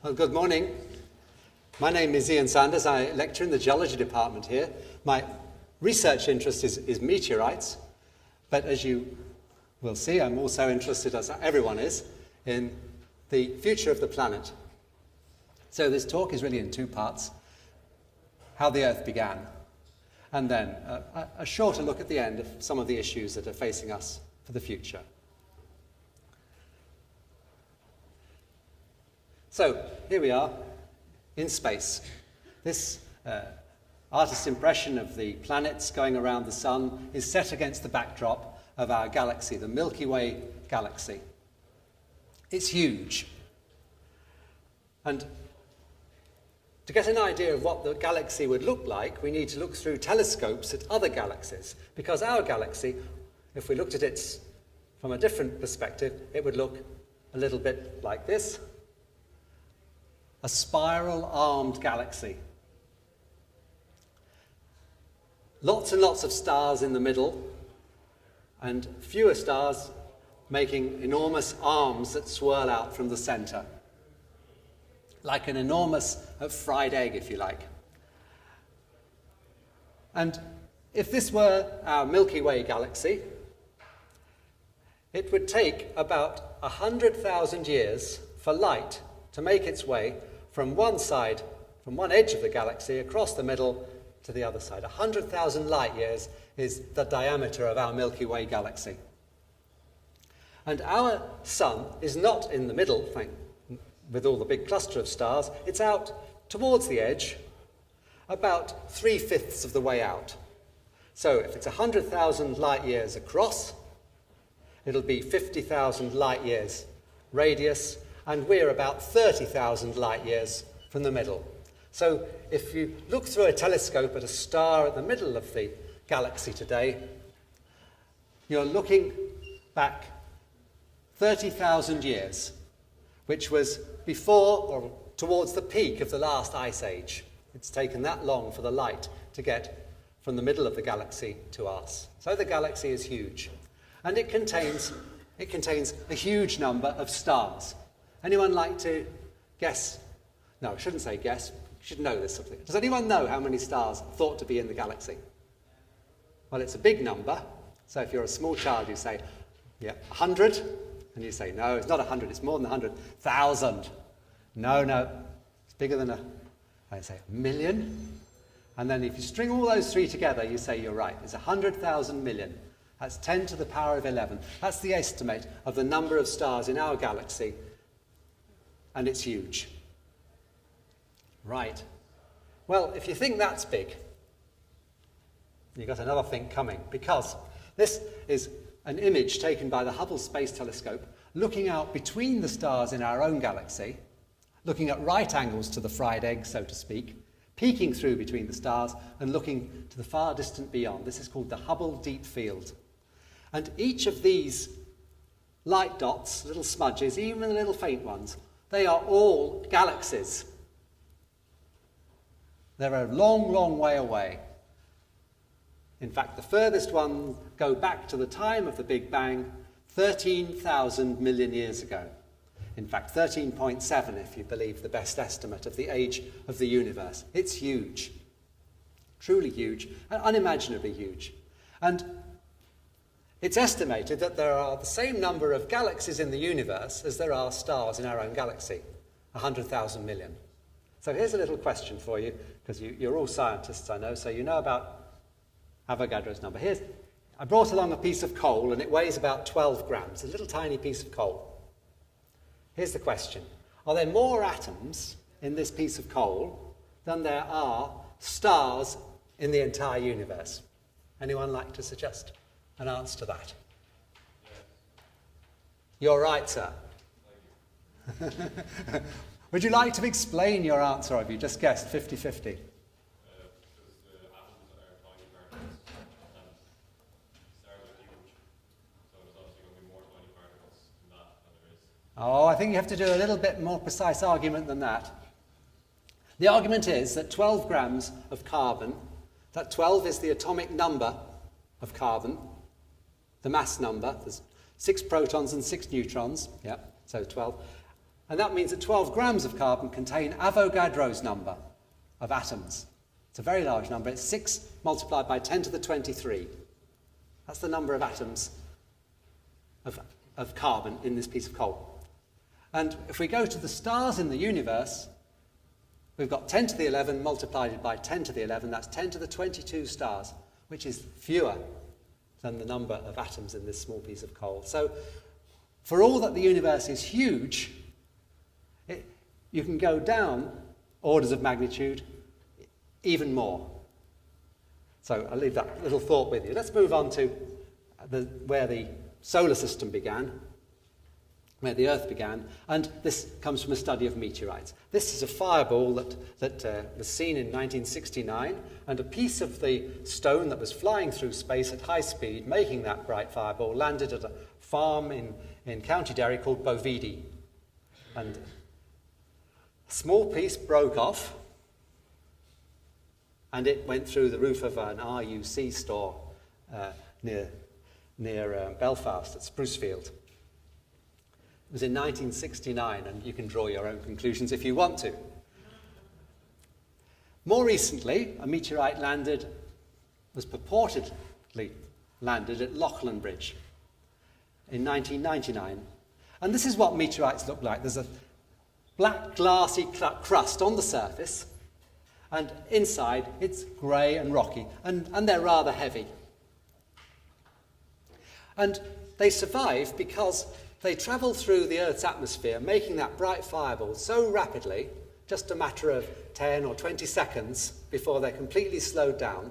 Well, good morning. My name is Ian Sanders. I lecture in the Geology department here. My research interest is meteorites, but as you will see, I'm also interested, as everyone is, in the future of the planet. So this talk is really in two parts: how the Earth began, and then a shorter look at the end of some of the issues that are facing us for the future. So here we are in space. This artist's impression of the planets going around the sun is set against the backdrop of our galaxy, the Milky Way galaxy. It's huge. And to get an idea of what the galaxy would look like, we need to look through telescopes at other galaxies, because our galaxy, if we looked at it from a different perspective, it would look a little bit like this. A spiral-armed galaxy. Lots and lots of stars in the middle, and fewer stars making enormous arms that swirl out from the center. Like an enormous fried egg, if you like. And if this were our Milky Way galaxy, it would take about 100,000 years for light to make its way from one side, from one edge of the galaxy, across the middle to the other side. 100,000 light years is the diameter of our Milky Way galaxy. And our sun is not in the middle, with all the big cluster of stars. It's out towards the edge, about 3/5 of the way out. So if it's 100,000 light years across, it'll be 50,000 light years radius, and we're about 30,000 light years from the middle. So if you look through a telescope at a star at the middle of the galaxy today, you're looking back 30,000 years, which was before or towards the peak of the last ice age. It's taken that long for the light to get from the middle of the galaxy to us. So the galaxy is huge, and it contains a huge number of stars. Anyone like to guess? No, I shouldn't say guess. You should know this something. Does anyone know how many stars are thought to be in the galaxy? Well, it's a big number. So if you're a small child, you say, yeah, 100. And you say, no, it's not 100, it's more than 100,000. No, it's bigger than I say, 1,000,000. And then if you string all those three together, you say you're right. It's 100,000 million. That's 10 to the power of 11. That's the estimate of the number of stars in our galaxy. And it's huge. Right. Well, if you think that's big, you've got another thing coming, because this is an image taken by the Hubble Space Telescope, looking out between the stars in our own galaxy, looking at right angles to the fried egg, so to speak, peeking through between the stars and looking to the far distant beyond. This is called the Hubble Deep Field. And each of these light dots, little smudges, even the little faint ones, they are all galaxies. They're a long, long way away. In fact, the furthest ones go back to the time of the Big Bang, 13,000 million years ago. In fact, 13.7 if you believe the best estimate of the age of the universe. It's huge. Truly huge, and unimaginably huge. And it's estimated that there are the same number of galaxies in the universe as there are stars in our own galaxy, 100,000 million. So here's a little question for you, because you're all scientists, I know, so you know about Avogadro's number. I brought along a piece of coal, and it weighs about 12 grams, a little tiny piece of coal. Here's the question. Are there more atoms in this piece of coal than there are stars in the entire universe? Anyone like to suggest an answer to that? You're right, sir. Would you like to explain your answer, or have you just guessed 50-50? Oh, I think you have to do a little bit more precise argument than that. The argument is that 12 grams of carbon, that 12 is the atomic number of carbon, the mass number, there's 6 protons and 6 neutrons, yeah, so 12. And that means that 12 grams of carbon contain Avogadro's number of atoms. It's a very large number. It's 6 multiplied by 10 to the 23. That's the number of atoms of carbon in this piece of coal. And if we go to the stars in the universe, we've got 10 to the 11 multiplied by 10 to the 11. That's 10 to the 22 stars, which is fewer than the number of atoms in this small piece of coal. So for all that the universe is huge, you can go down orders of magnitude even more. So I'll leave that little thought with you. Let's move on to where the solar system began, where the Earth began, and this comes from a study of meteorites. This is a fireball that was seen in 1969, and a piece of the stone that was flying through space at high speed, making that bright fireball, landed at a farm in County Derry called Bovidi. And a small piece broke off, and it went through the roof of an RUC store near Belfast at Sprucefield. It was in 1969, and you can draw your own conclusions if you want to. More recently, a meteorite was purportedly landed at Lachlan Bridge in 1999. And this is what meteorites look like. There's a black glassy crust on the surface, and inside it's grey and rocky, and they're rather heavy. And they survive because they travel through the Earth's atmosphere, making that bright fireball so rapidly, just a matter of 10 or 20 seconds before they're completely slowed down,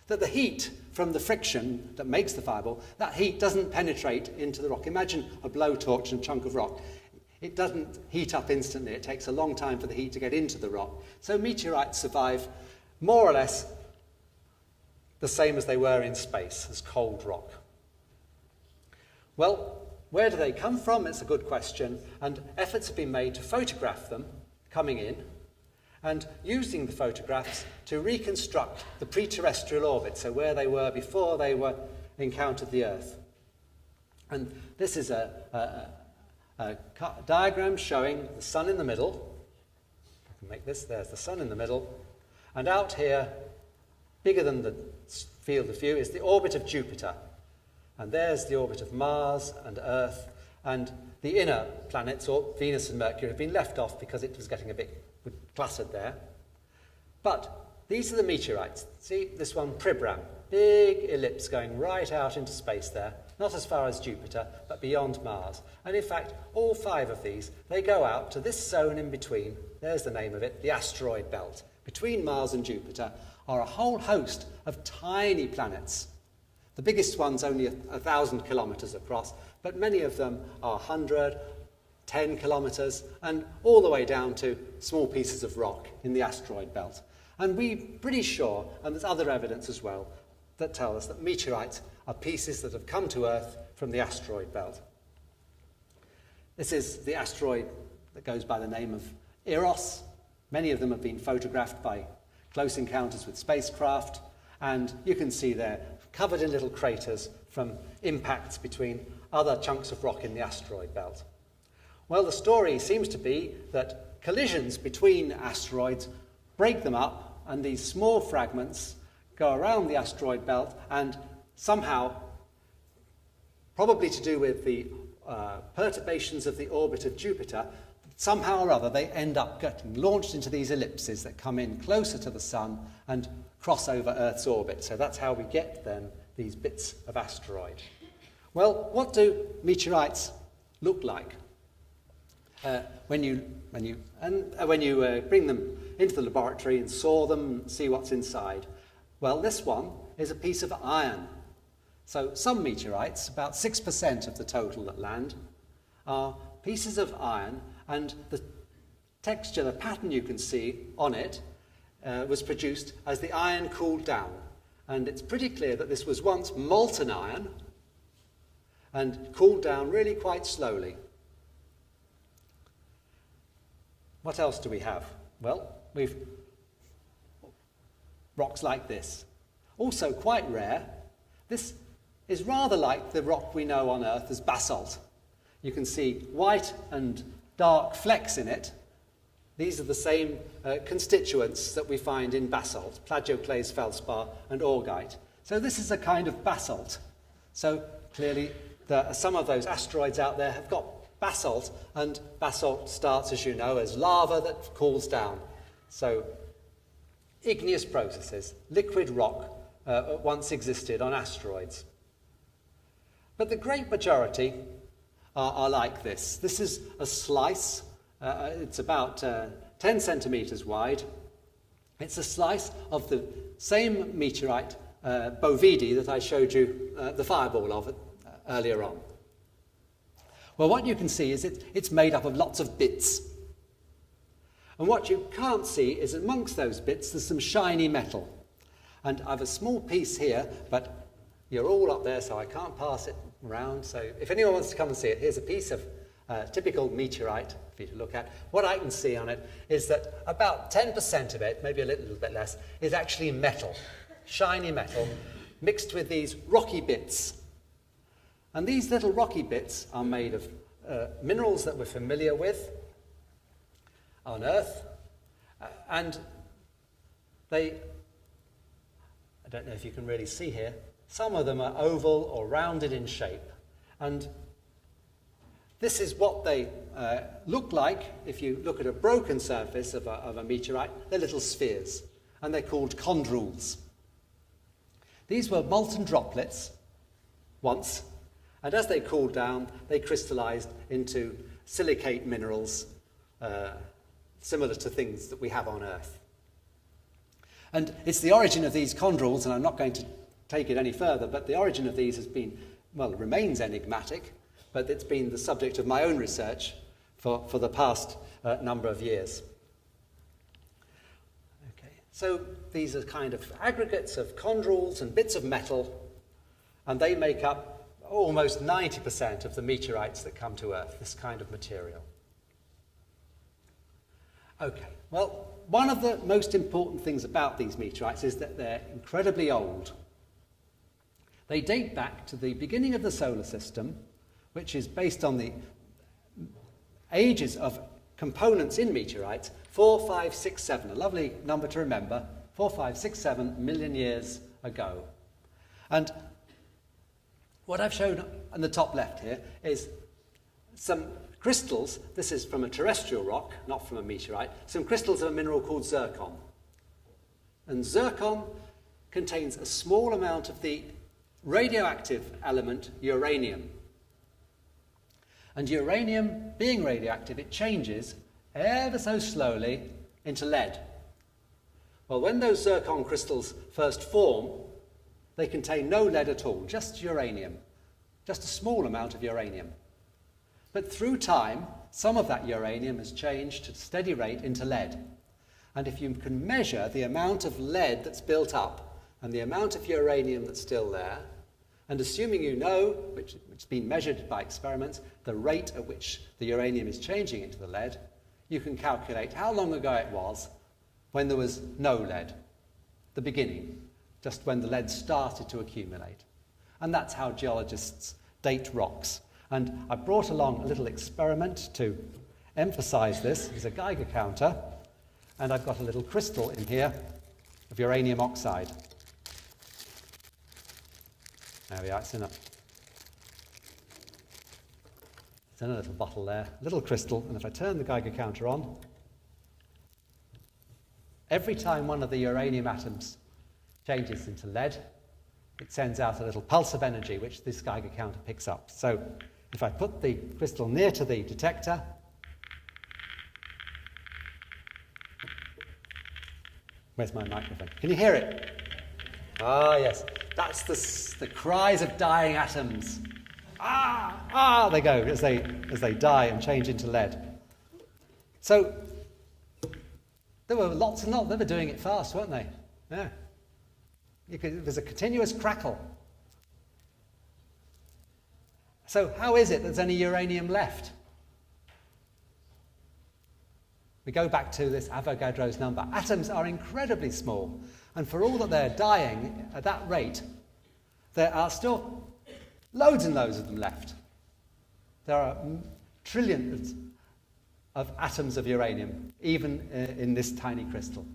that the heat from the friction that makes the fireball, that heat doesn't penetrate into the rock. Imagine a blowtorch and a chunk of rock. It doesn't heat up instantly. It takes a long time for the heat to get into the rock. So meteorites survive more or less the same as they were in space, as cold rock. Well, where do they come from? It's a good question, and efforts have been made to photograph them coming in and using the photographs to reconstruct the pre-terrestrial orbit, so where they were before they encountered the Earth. And this is a diagram showing the sun in the middle. I can make this. There's the sun in the middle. And out here, bigger than the field of view, is the orbit of Jupiter. And there's the orbit of Mars and Earth, and the inner planets, or Venus and Mercury, have been left off because it was getting a bit cluttered there. But these are the meteorites. See, this one, Pribram, big ellipse going right out into space there, not as far as Jupiter, but beyond Mars. And in fact, all 5 of these, they go out to this zone in between, there's the name of it, the Asteroid Belt. Between Mars and Jupiter are a whole host of tiny planets. The biggest one's only 1,000 kilometres across, but many of them are 100, 10 kilometres, and all the way down to small pieces of rock in the asteroid belt. And we're pretty sure, and there's other evidence as well, that tell us that meteorites are pieces that have come to Earth from the asteroid belt. This is the asteroid that goes by the name of Eros. Many of them have been photographed by close encounters with spacecraft, and you can see they're covered in little craters from impacts between other chunks of rock in the asteroid belt. Well, the story seems to be that collisions between asteroids break them up, and these small fragments go around the asteroid belt, and somehow, probably to do with the perturbations of the orbit of Jupiter, somehow or other they end up getting launched into these ellipses that come in closer to the sun and cross over Earth's orbit. So that's how we get then these bits of asteroid. Well, what do meteorites look like? When you bring them into the laboratory and saw them and see what's inside, well, this one is a piece of iron. So some meteorites, about 6% of the total that land, are pieces of iron, and the texture, the pattern you can see on it, was produced as the iron cooled down. And it's pretty clear that this was once molten iron and cooled down really quite slowly. What else do we have? Well, we've rocks like this. Also quite rare. This is rather like the rock we know on Earth as basalt. You can see white and dark flecks in it, these are the same constituents that we find in basalt, plagioclase, feldspar, and augite. So this is a kind of basalt. So clearly, some of those asteroids out there have got basalt, and basalt starts, as you know, as lava that cools down. So igneous processes, liquid rock once existed on asteroids. But the great majority are like this. This is a slice. It's about 10 centimetres wide. It's a slice of the same meteorite, Bovidi, that I showed you the fireball of earlier on. Well, what you can see is it's made up of lots of bits. And what you can't see is amongst those bits there's some shiny metal. And I have a small piece here, but you're all up there, so I can't pass it around. So if anyone wants to come and see it, here's a piece of typical meteorite for you to look at. What I can see on it is that about 10% of it, maybe a little bit less, is actually metal, shiny metal, mixed with these rocky bits. And these little rocky bits are made of minerals that we're familiar with on Earth, and I don't know if you can really see here, some of them are oval or rounded in shape. And this is what they look like if you look at a broken surface of a meteorite. They're little spheres, and they're called chondrules. These were molten droplets once, and as they cooled down, they crystallized into silicate minerals similar to things that we have on Earth. And it's the origin of these chondrules, and I'm not going to take it any further, but the origin of these has been, well, it remains enigmatic, but it's been the subject of my own research for the past number of years. Okay, so these are kind of aggregates of chondrules and bits of metal, and they make up almost 90% of the meteorites that come to Earth, this kind of material. Okay, well, one of the most important things about these meteorites is that they're incredibly old. They date back to the beginning of the solar system, which is based on the ages of components in meteorites, 4, 5, 6, 7, a lovely number to remember, 4, 5, 6, 7 million years ago. And what I've shown on the top left here is some crystals. This is from a terrestrial rock, not from a meteorite, some crystals of a mineral called zircon. And zircon contains a small amount of the radioactive element uranium. And uranium, being radioactive, it changes ever so slowly into lead. Well, when those zircon crystals first form, they contain no lead at all, just uranium, just a small amount of uranium. But through time, some of that uranium has changed at a steady rate into lead. And if you can measure the amount of lead that's built up and the amount of uranium that's still there, and assuming you know, which has been measured by experiments, the rate at which the uranium is changing into the lead, you can calculate how long ago it was when there was no lead, the beginning, just when the lead started to accumulate. And that's how geologists date rocks. And I brought along a little experiment to emphasize this. It's a Geiger counter, and I've got a little crystal in here of uranium oxide. There we are, it's in a little bottle there, little crystal, and if I turn the Geiger counter on, every time one of the uranium atoms changes into lead, it sends out a little pulse of energy, which this Geiger counter picks up. So if I put the crystal near to the detector, where's my microphone? Can you hear it? Ah, yes. That's the cries of dying atoms. Ah, ah, they go as they die and change into lead. So there were lots and lots. They were doing it fast, weren't they? Yeah. There's a continuous crackle. So how is it there's any uranium left? We go back to this Avogadro's number. Atoms are incredibly small, and for all that they're dying at that rate, there are still loads and loads of them left. There are trillions of atoms of uranium, even in this tiny crystal.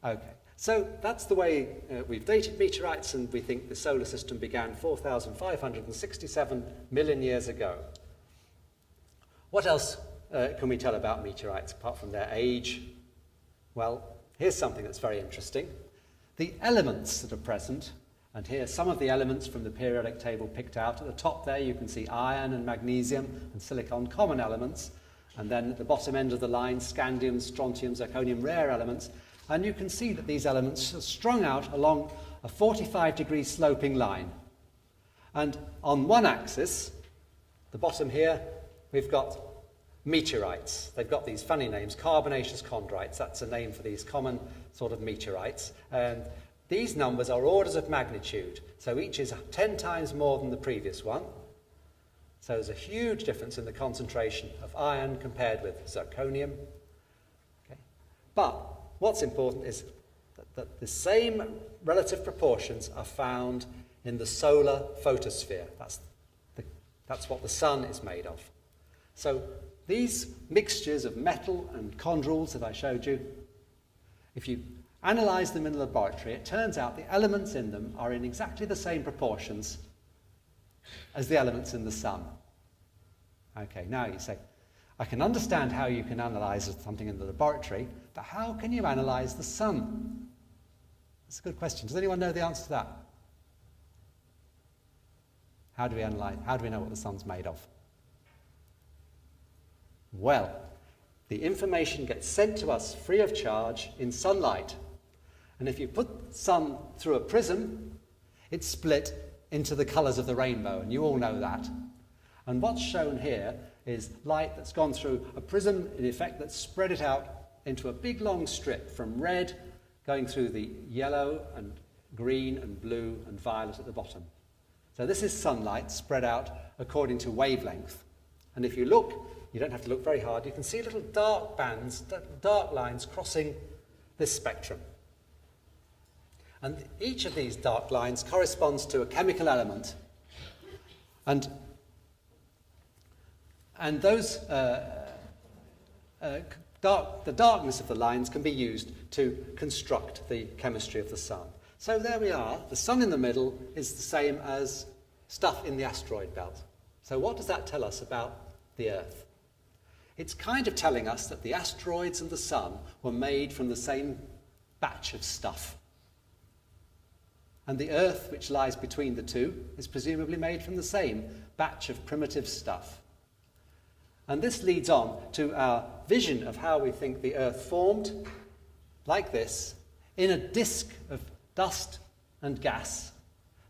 Okay, so that's the way we've dated meteorites, and we think the solar system began 4,567 million years ago. What else can we tell about meteorites apart from their age? Well, here's something that's very interesting. The elements that are present, and here some of the elements from the periodic table picked out. At the top there you can see iron and magnesium and silicon, common elements, and then at the bottom end of the line, scandium, strontium, zirconium, rare elements. And you can see that these elements are strung out along a 45-degree sloping line. And on one axis, the bottom here, we've got meteorites. They've got these funny names, carbonaceous chondrites. That's a name for these common sort of meteorites. And these numbers are orders of magnitude. So each is 10 times more than the previous one. So there's a huge difference in the concentration of iron compared with zirconium. Okay. But what's important is that the same relative proportions are found in the solar photosphere. That's what the sun is made of. So these mixtures of metal and chondrules that I showed you, if you analyze them in the laboratory, it turns out the elements in them are in exactly the same proportions as the elements in the sun. Okay, now you say, I can understand how you can analyze something in the laboratory, but how can you analyze the sun? That's a good question. Does anyone know the answer to that? How do we know what the sun's made of? Well, the information gets sent to us free of charge in sunlight. And if you put sun through a prism, it's split into the colours of the rainbow, and you all know that. And what's shown here is light that's gone through a prism, in effect, that's spread it out into a big long strip from red going through the yellow and green and blue and violet at the bottom. So this is sunlight spread out according to wavelength. And if you look, you don't have to look very hard, you can see little dark bands, dark lines crossing this spectrum. And each of these dark lines corresponds to a chemical element. And those, the darkness of the lines can be used to construct the chemistry of the sun. So there we are. The sun in the middle is the same as stuff in the asteroid belt. So what does that tell us about the Earth? It's kind of telling us that the asteroids and the sun were made from the same batch of stuff. And the Earth, which lies between the two, is presumably made from the same batch of primitive stuff. And this leads on to our vision of how we think the Earth formed, like this, in a disk of dust and gas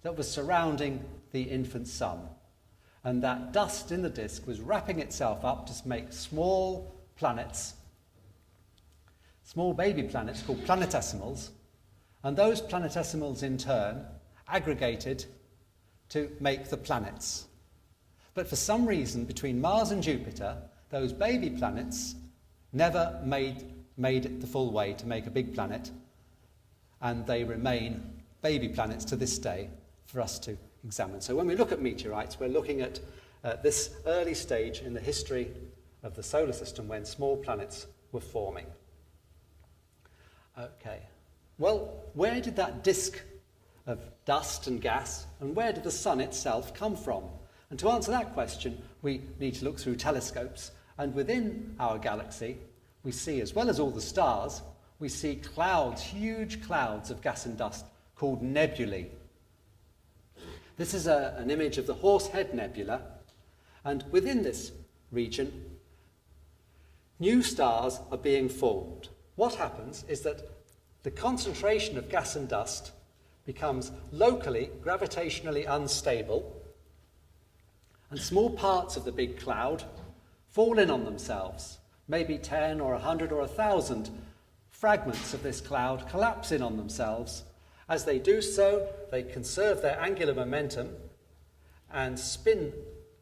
that was surrounding the infant sun. And that dust in the disk was wrapping itself up to make small planets, small baby planets called planetesimals, and those planetesimals in turn aggregated to make the planets. But for some reason, between Mars and Jupiter, those baby planets never made it the full way to make a big planet, and they remain baby planets to this day for us to examine. So when we look at meteorites, we're looking at this early stage in the history of the solar system when small planets were forming. Okay. Well, where did that disk of dust and gas, and where did the sun itself come from? And to answer that question, we need to look through telescopes. And within our galaxy, we see, as well as all the stars, we see clouds, huge clouds of gas and dust called nebulae. This is an image of the Horsehead Nebula. And within this region, new stars are being formed. What happens is that the concentration of gas and dust becomes locally gravitationally unstable, and small parts of the big cloud fall in on themselves. Maybe 10 or 100 or 1,000 fragments of this cloud collapse in on themselves. As they do so, they conserve their angular momentum and spin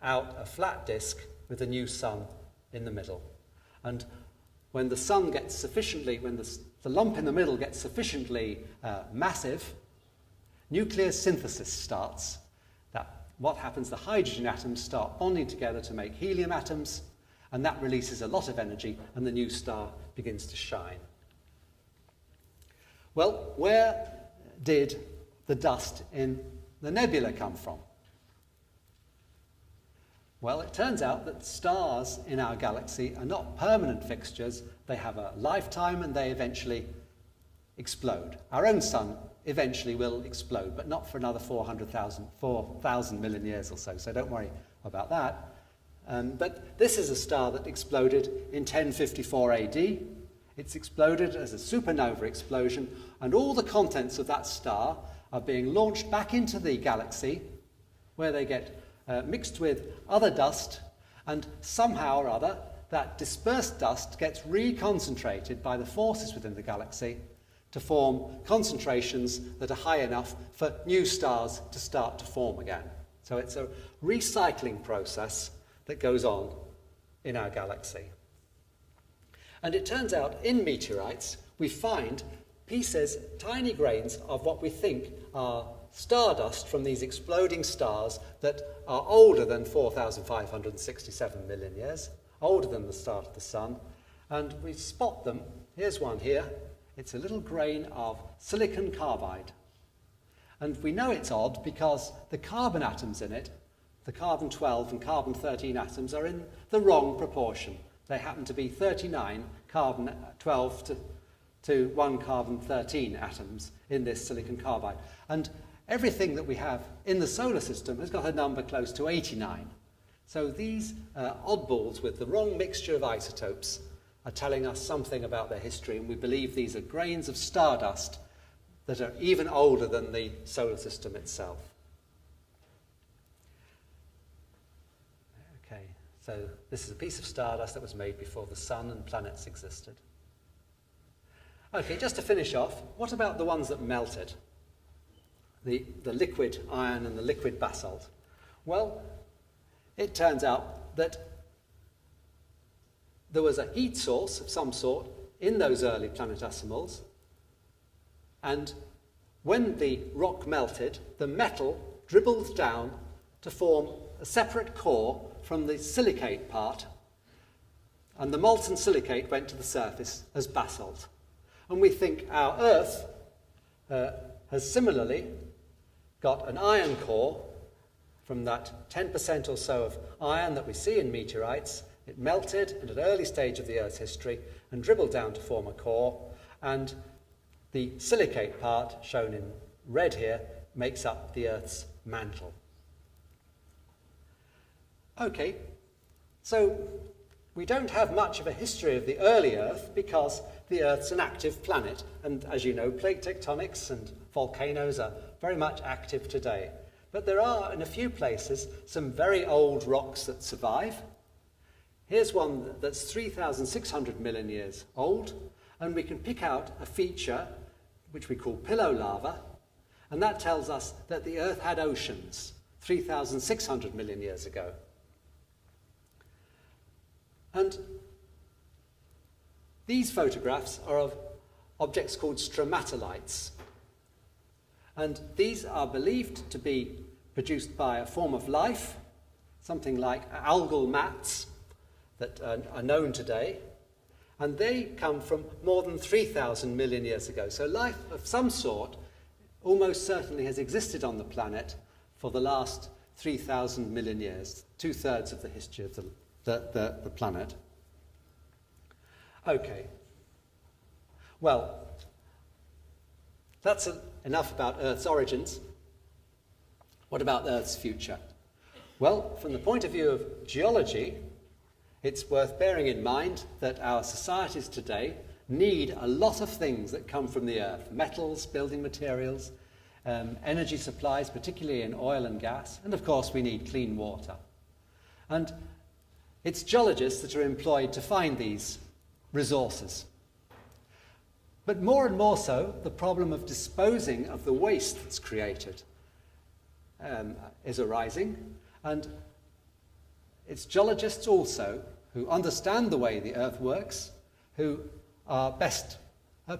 out a flat disk with a new sun in the middle. And when the sun gets sufficiently, when the lump in the middle gets sufficiently massive, nuclear synthesis starts. What happens? The hydrogen atoms start bonding together to make helium atoms, and that releases a lot of energy, and the new star begins to shine. Well, where did the dust in the nebula come from? Well, it turns out that stars in our galaxy are not permanent fixtures. They have a lifetime and they eventually explode. Our own sun eventually will explode, but not for another 4,000 million years or so don't worry about that. But this is a star that exploded in 1054 AD. It's exploded as a supernova explosion, and all the contents of that star are being launched back into the galaxy, where they get mixed with other dust, and somehow or other that dispersed dust gets reconcentrated by the forces within the galaxy to form concentrations that are high enough for new stars to start to form again. So it's a recycling process that goes on in our galaxy. And it turns out in meteorites we find pieces, tiny grains of what we think are stardust from these exploding stars that are older than 4,567 million years, older than the start of the sun, and we spot them. Here's one here. It's a little grain of silicon carbide. And we know it's odd because the carbon atoms in it, the carbon-12 and carbon-13 atoms, are in the wrong proportion. They happen to be 39 carbon-12 to 1 carbon-13 atoms in this silicon carbide. And everything that we have in the solar system has got a number close to 89. So these oddballs with the wrong mixture of isotopes are telling us something about their history, and we believe these are grains of stardust that are even older than the solar system itself. Okay, so this is a piece of stardust that was made before the sun and planets existed. Okay, just to finish off, what about the ones that melted? The liquid iron and the liquid basalt. Well, it turns out that there was a heat source of some sort in those early planetesimals, and when the rock melted, the metal dribbled down to form a separate core from the silicate part, and the molten silicate went to the surface as basalt. And we think our Earth has similarly got an iron core from that 10% or so of iron that we see in meteorites. It melted at an early stage of the Earth's history and dribbled down to form a core, and the silicate part, shown in red here, makes up the Earth's mantle. Okay, so we don't have much of a history of the early Earth because the Earth's an active planet, and as you know, plate tectonics and volcanoes are very much active today. But there are, in a few places, some very old rocks that survive. Here's one that's 3,600 million years old, and we can pick out a feature which we call pillow lava, and that tells us that the Earth had oceans 3,600 million years ago. And these photographs are of objects called stromatolites, and these are believed to be produced by a form of life, something like algal mats that are known today, and they come from more than 3,000 million years ago. So life of some sort almost certainly has existed on the planet for the last 3,000 million years, 2/3 of the history of the planet. Okay. Well, that's enough about Earth's origins. What about Earth's future? Well, from the point of view of geology, it's worth bearing in mind that our societies today need a lot of things that come from the Earth: metals, building materials, energy supplies, particularly in oil and gas, and of course we need clean water. And it's geologists that are employed to find these resources. But more and more so, the problem of disposing of the waste that's created is arising, and it's geologists also who understand the way the Earth works, who are best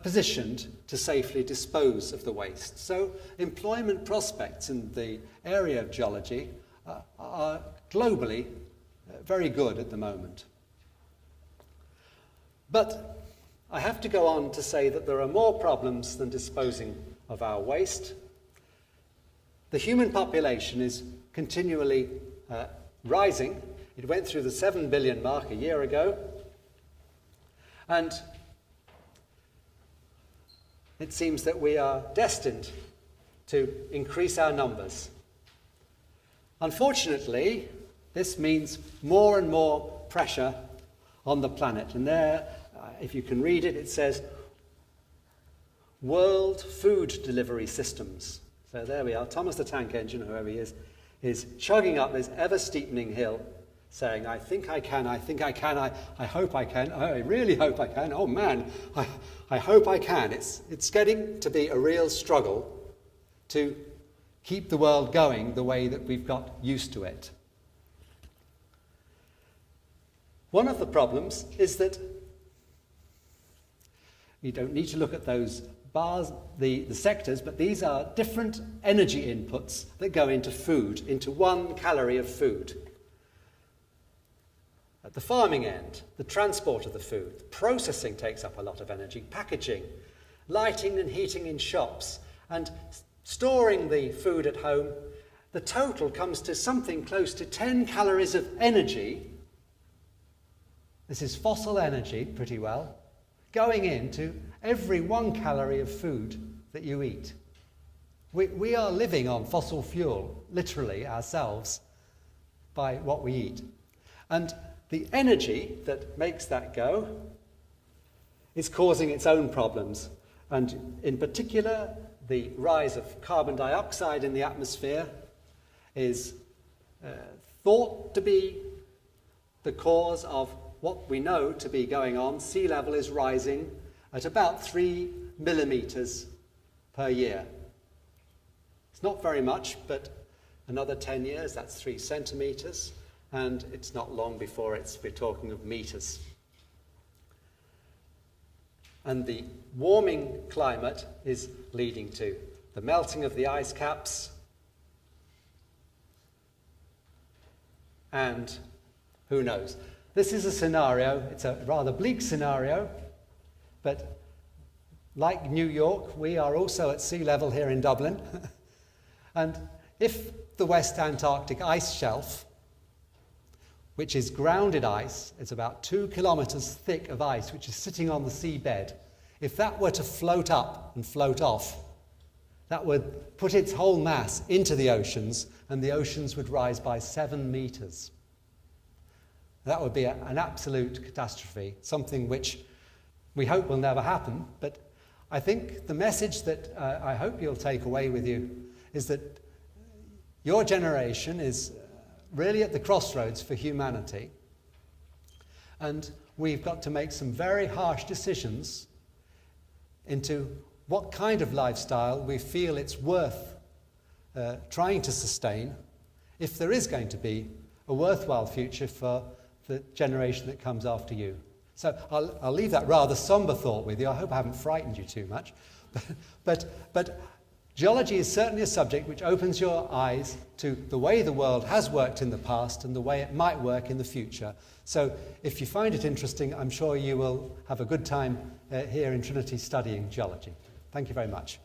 positioned to safely dispose of the waste. So employment prospects in the area of geology are globally very good at the moment. But I have to go on to say that there are more problems than disposing of our waste. The human population is continually rising. It went through the 7 billion mark a year ago, and it seems that we are destined to increase our numbers. Unfortunately, this means more and more pressure on the planet. And there, if you can read it, it says World Food Delivery Systems. So there we are. Thomas the Tank Engine, whoever he is chugging up this ever-steepening hill, saying, I think I can, I think I can, I hope I can, I really hope I can, oh man, I hope I can. It's getting to be a real struggle to keep the world going the way that we've got used to it. One of the problems is that you don't need to look at those bars, the sectors, but these are different energy inputs that go into food, into 1 calorie of food. At the farming end, the transport of the food, the processing takes up a lot of energy, packaging, lighting and heating in shops, and storing the food at home. The total comes to something close to 10 calories of energy. This is fossil energy, pretty well, going into every 1 calorie of food that you eat. We are living on fossil fuel, literally ourselves, by what we eat. And the energy that makes that go is causing its own problems. And in particular, the rise of carbon dioxide in the atmosphere is thought to be the cause of what we know to be going on. Sea level is rising at about 3 millimeters per year. It's not very much, but another 10 years, that's 3 centimeters, and it's not long before we're talking of meters. And the warming climate is leading to the melting of the ice caps, and who knows? This is a scenario, it's a rather bleak scenario, but like New York, we are also at sea level here in Dublin. And if the West Antarctic ice shelf, which is grounded ice, it's about 2 kilometers thick of ice, which is sitting on the seabed, if that were to float up and float off, that would put its whole mass into the oceans, and the oceans would rise by 7 meters. That would be an absolute catastrophe, something which we hope will never happen. But I think the message that I hope you'll take away with you is that your generation is really at the crossroads for humanity. And we've got to make some very harsh decisions into what kind of lifestyle we feel it's worth trying to sustain if there is going to be a worthwhile future for the generation that comes after you. So I'll leave that rather somber thought with you. I hope I haven't frightened you too much. But geology is certainly a subject which opens your eyes to the way the world has worked in the past and the way it might work in the future. So if you find it interesting, I'm sure you will have a good time here in Trinity studying geology. Thank you very much.